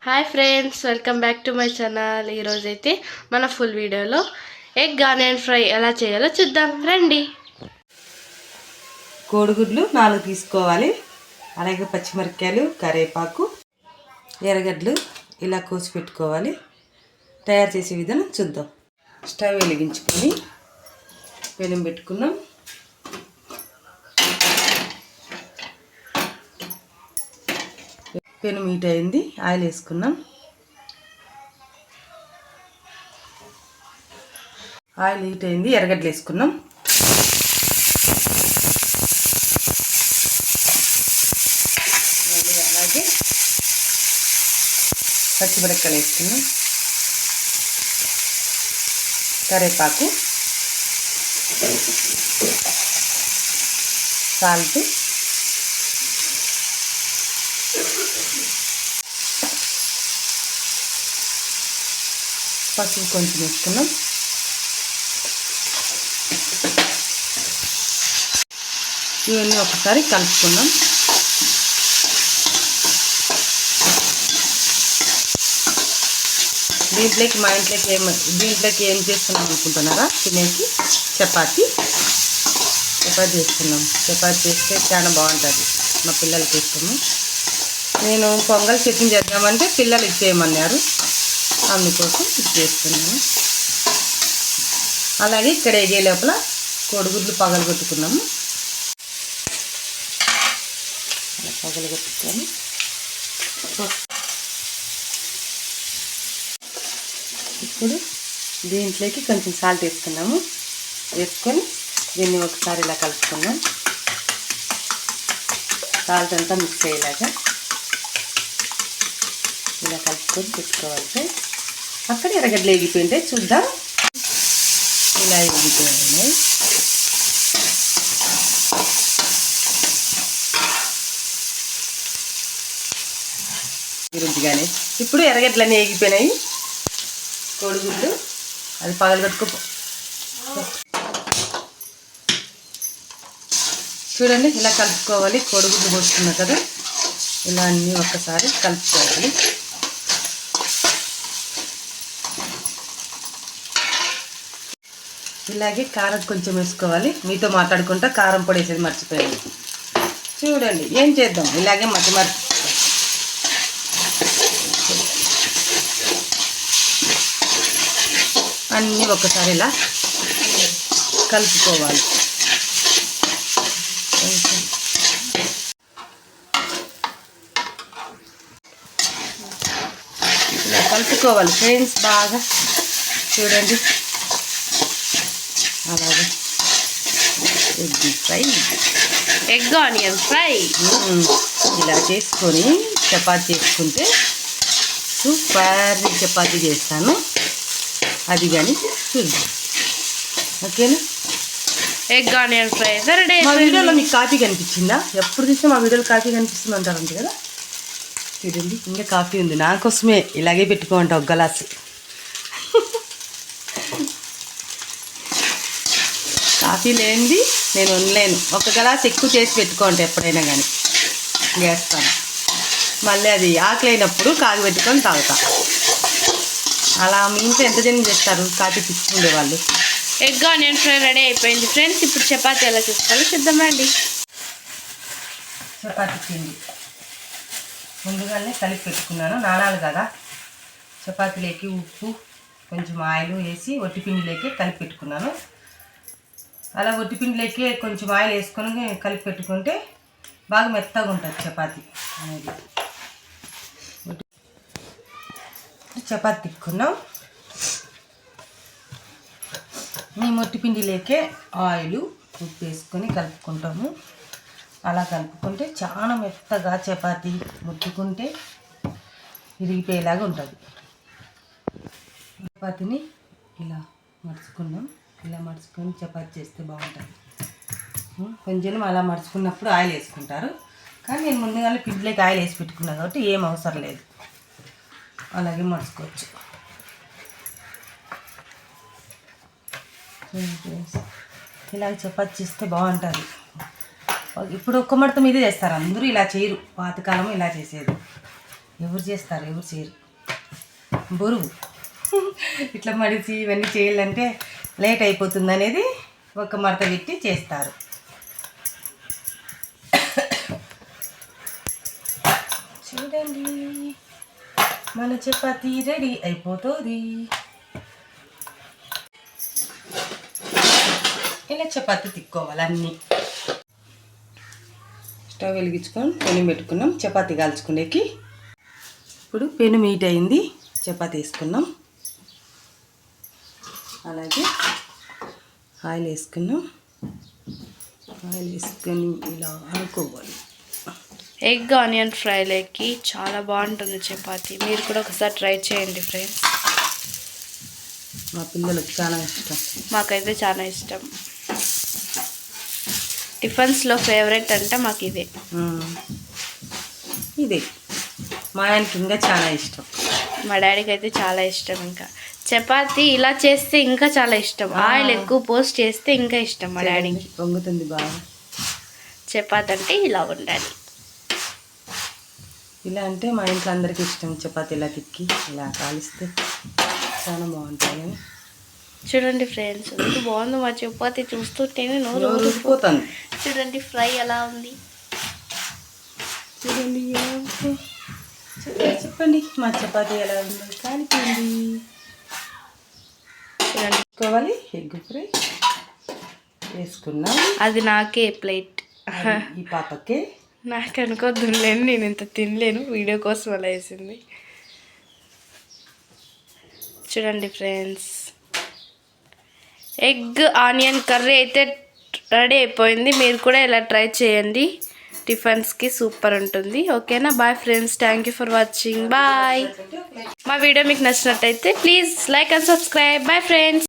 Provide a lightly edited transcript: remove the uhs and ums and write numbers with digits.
Hi friends, welcome back to my channel. ఈరోజైతే మన full వీడియోలో ఎగ్ ఆనియన్ ఫ్రై ఎలా చేయాలో చూద్దాం రండి. కోడిగుడ్లు 4 తీసుకోవాలి. అలాగే పచ్చిమిరపకాయలు, కరివేపాకు, ఎర్రగడ్డలు ఇలా కోసి పెట్టుకోవాలి. తయారు చేసే విధానం చూద్దాం. స్టవ్ వెలిగించుకొని పెనం పెట్టుకున్నాం. పెనం హీట్ అయింది. ఆయిల్ వేసుకున్నాం. ఆయిల్ హీట్ అయింది. ఎర్రగడ్డలు వేసుకున్నాం. అలాగే పచ్చిమిరపకాయలు వేసుకున్నాం. కరివేపాకు, సాల్ట్, పసుపు కొంచెం వేసుకున్నాం. ఇవన్నీ ఒకసారి కలుపుకున్నాం. దీంట్లోకి ఏం చేస్తున్నాం అనుకుంటున్నారా? తినేసి చపాతీ చేస్తున్నాం. చపాతీ చేస్తే చాలా బాగుంటుంది. మా పిల్లలకి ఇష్టము. నేను పొంగల్ చట్నీ చేద్దామంటే పిల్లలు ఇచ్చేయమన్నారు, అందుకోసం ఇది చేస్తున్నాను. అలాగే ఇక్కడ ఎగే లోపల కోడిగుడ్లు పగలగొట్టుకున్నాము. పగలగొట్టుకొని ఇప్పుడు దీంట్లోకి కొంచెం సాల్ట్ వేసుకున్నాము. వేసుకొని దీన్ని ఒకసారి ఇలా కలుపుకున్నాం. సాల్ట్ అంతా మిక్స్ అయ్యేలాగా ఇలా కలుపుకొని పెట్టుకోవాలి. అక్కడ ఎర్రగడ్డలు వేగిపోయింటే చూద్దాం. ఇలా వేగిపోయాయి. గురించిగానే ఇప్పుడు ఎర్రగడ్డలన్నీ వేగిపోయినాయి. కోడిగుడ్డు అది పగలగొట్టుకో చూడండి. ఇలా కలుపుకోవాలి. కోడిగుడ్డు పోసుకున్నా కదా, ఇలా అన్నీ ఒక్కసారి కలుపుకోవాలి. ఇలాగే కారం కొంచెం వేసుకోవాలి. మీతో మాట్లాడుకుంటా కారం పొడి వేసేది మర్చిపోయాను. చూడండి, ఏం చేద్దాం, ఇలాగే మధ్య అన్నీ ఒకసారి ఇలా కలుపుకోవాలి. ఇలా కలుపుకోవాలి ఫ్రెండ్స్ బాగా. చూడండి, అలాగే ఎగ్ ఆనియన్ ఫ్రై ఇలా చేసుకొని చపాతీ చేసుకుంటే సూపర్ చపాతీ చేస్తాను. అది కానీ చూద్దాం, ఓకేనా? Egg onion fry ready. మా వీడియోలో మీకు కాఫీ కనిపించిందా? ఎప్పుడు చూసినా మా వీడియోలో కాఫీ కనిపిస్తుంది అంటారంట కదా. చూడండి, ఇంకా కాఫీ ఉంది. నా కోసమే ఇలాగే పెట్టుకోమంట ఒక గ్లాసు. కాఫీ లేనిది నేను ఉండలేను. ఒక గ్లాస్ ఎక్కువ చేసి పెట్టుకోండి ఎప్పుడైనా కానీ. చేస్తాను మళ్ళీ అది ఆకలి అయినప్పుడు కాగబెట్టుకొని తాగుతా. అలా మీ ఇంట్లో ఎంత జనం చేస్తారు కాఫీ తీసుకుండే వాళ్ళు? ఎగ్ ఆనియన్ ఫ్రై రెడీ అయిపోయింది ఫ్రెండ్స్. ఇప్పుడు చపాతీ ఎలా చేసుకోవాలో చూద్దామండి. చపాతీ పిండి ముందుగానే కలిపి పెట్టుకున్నాను. నానాలు కదా, చపాతీలోకి ఉప్పు కొంచెం ఆయిల్ వేసి ఒట్టిపిండిలోకి కలిపి పెట్టుకున్నాను. అలా ఒట్టిపిండిలోకి కొంచెం ఆయిల్ వేసుకొని కలిపి పెట్టుకుంటే బాగా మెత్తగా ఉంటుంది చపాతీ అనేది. చపాతీ తిక్కున్నాం. మేము ఒట్టిపిండిలోకే ఆయిల్ ఉప్పు వేసుకొని కలుపుకుంటాము. అలా కలుపుకుంటే చాలా మెత్తగా చపాతీ ముట్టుకుంటే విరిగిపోయేలాగా ఉంటుంది. చపాతీని ఇలా మడుచుకున్నాం. ఇలా మడుచుకొని చపాతీ చేస్తే బాగుంటుంది. కొంచెం అలా మడుచుకున్నప్పుడు ఆయిల్ వేసుకుంటారు, కానీ నేను ముందుగానే పిండిలోకి ఆయిల్ వేసి పెట్టుకున్నాను కాబట్టి ఏం అవసరం లేదు. అలాగే మడుచుకోవచ్చు. ఇలాగ చపాతీ చేస్తే బాగుంటుంది. ఇప్పుడు ఒక్క మడత మీదే చేస్తారు, అందరూ ఇలా చేయరు. పాతకాలం ఇలా చేసేది. ఎవరు చేస్తారు, ఎవరు చేయరు. బరువు ఇట్లా మడిచి ఇవన్నీ చేయాలంటే లేట్ అయిపోతుంది అనేది ఒక మడత పెట్టి చేస్తారు. చూడండి, మన చపాతీ రెడీ అయిపోతుంది. ఇలా చపాతీ తిక్కోవాలి అన్నీ. స్టవ్ వెలిగించుకొని పెను పెట్టుకున్నాం చపాతీ కాల్చుకునేకి. ఇప్పుడు పెను మీట్ అయింది, చపాతీ వేసుకున్నాం. అలాగే ఆయిల్ వేసుకున్నాం. ఆయిల్ వేసుకొని ఇలా అనుకోవాలి. ఎగ్ ఆనియన్ ఫ్రైలోకి చాలా బాగుంటుంది చపాతీ. మీరు కూడా ఒకసారి ట్రై చేయండి ఫ్రెండ్స్. మా పిల్లలకు చాలా ఇష్టం. మాకైతే చాలా ఇష్టం. టిఫిన్స్లో ఫేవరెట్ అంటే మాకు ఇదే. ఇదే మా ఆయనకి ఇంకా చాలా ఇష్టం. మా డాడీకి అయితే చాలా ఇష్టం. ఇంకా చపాతీ ఇలా చేస్తే ఇంకా చాలా ఇష్టం. ఆయిల్ ఎక్కువ పోస్ట్ చేస్తే ఇంకా ఇష్టం మా డాడీకి. పొంగుతుంది బాగా. చపాతీ అంటే ఇలా ఉండాలి. ఇలా అంటే మా ఇంట్లో అందరికీ ఇష్టం. చపాతీ ఇలా తిక్కి ఇలా కాలిస్తే చాలా బాగుంటాయి. చూడండి ఫ్రెండ్స్, ఎంత బాగుంది మా చపాతీ. చూస్తుంటేనే నోరు ఊరిపోతుంది. చూడండి ఫ్రై ఎలా ఉంది. చూడండి చెప్పండి మా చపాతీ ఎలా ఉందో. కాలిపోయింది. చూడండి కావాలి ఎగ్ ఫ్రై వేసుకున్నాం. అది నాకే ప్లేట్. ఈ పాపకే. నాకు అనుకోద్దులేను, నేను ఇంత తినలేను. వీడియో కోసం అలా వేసింది. చూడండి ఫ్రెండ్స్, ఎగ్ ఆనియన్ కర్రీ అయితే రెడీ అయిపోయింది. మీరు కూడా ఇలా ట్రై చేయండి. టిఫిన్స్కి సూపర్ ఉంటుంది. ఓకేనా? Bye friends, thank you for watching. Bye. మా వీడియో మీకు నచ్చినట్టయితే please like and subscribe. Bye friends.